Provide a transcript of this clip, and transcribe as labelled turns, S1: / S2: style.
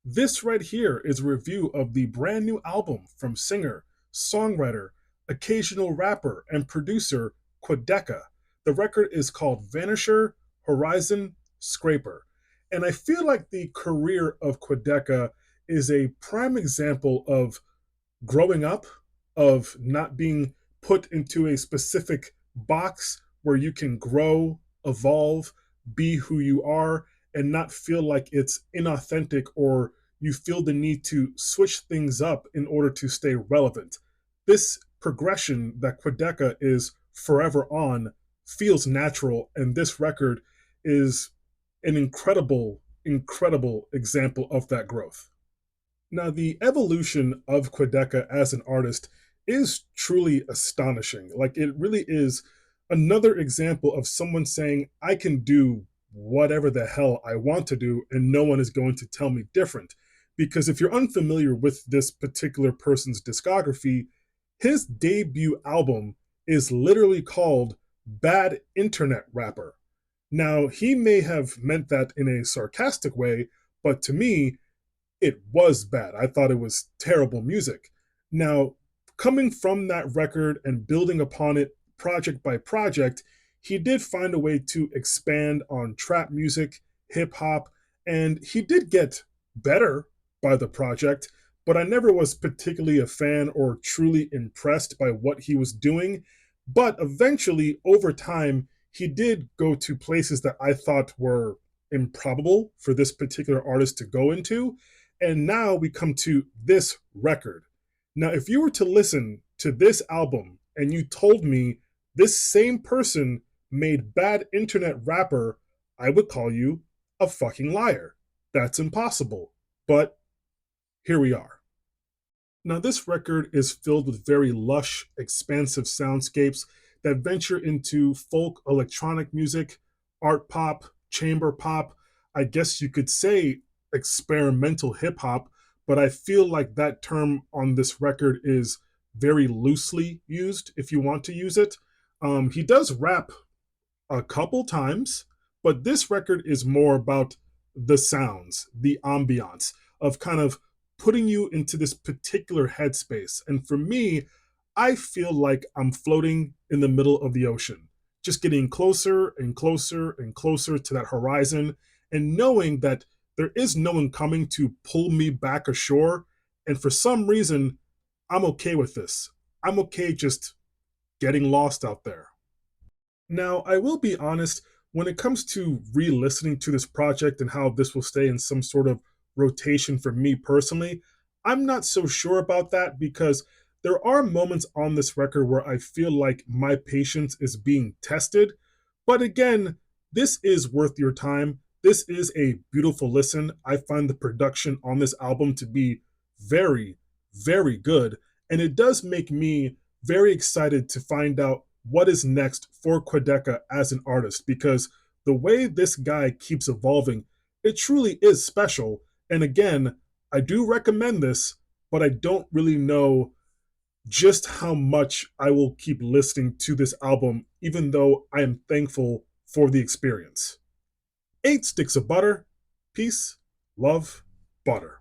S1: This right here is a review of the brand new album from singer, songwriter, occasional rapper, and producer Quadeca. The record is called Vanisher Horizon Scraper. And I feel like the career of Quadeca is a prime example of growing up, of not being put into a specific box where you can grow, evolve, be who you are, and not feel like it's inauthentic or you feel the need to switch things up in order to stay relevant. This progression that Quadeca is forever on feels natural, and this record is an incredible example of that growth. Now, the evolution of Quedeca as an artist is truly astonishing. Like, it really is another example of someone saying, I can do whatever the hell I want to do, and no one is going to tell me different. Because if you're unfamiliar with this particular person's discography, his debut album is literally called Bad Internet Rapper. Now, he may have meant that in a sarcastic way, but to me, it was bad. I thought it was terrible music. Now, coming from that record and building upon it project by project, he did find a way to expand on trap music, hip hop, and he did get better by the project, but I never was particularly a fan or truly impressed by what he was doing. But eventually, over time, he did go to places that I thought were improbable for this particular artist to go into. And now we come to this record. Now, if you were to listen to this album and you told me this same person made Bad Internet Rapper, I would call you a fucking liar. That's impossible. But here we are. Now, this record is filled with very lush, expansive soundscapes that venture into folk electronic music, art pop, chamber pop. I guess you could say experimental hip hop, but I feel like that term on this record is very loosely used if you want to use it. He does rap a couple times, but this record is more about the sounds, the ambiance of kind of putting you into this particular headspace. And for me, I feel like I'm floating in the middle of the ocean, just getting closer and closer and closer to that horizon, and knowing that there is no one coming to pull me back ashore. And for some reason, I'm okay with this. I'm okay just getting lost out there. Now, I will be honest, when it comes to re listening to this project and how this will stay in some sort of rotation for me personally, I'm not so sure about that because there are moments on this record where I feel like my patience is being tested. But again, this is worth your time. This is a beautiful listen. I find the production on this album to be very good. And it does make me very excited to find out what is next for Quedeca as an artist because the way this guy keeps evolving, it truly is special. And again, I do recommend this, but I don't really know just how much I will keep listening to this album, even though I am thankful for the experience. 8 sticks of butter, peace, love, butter.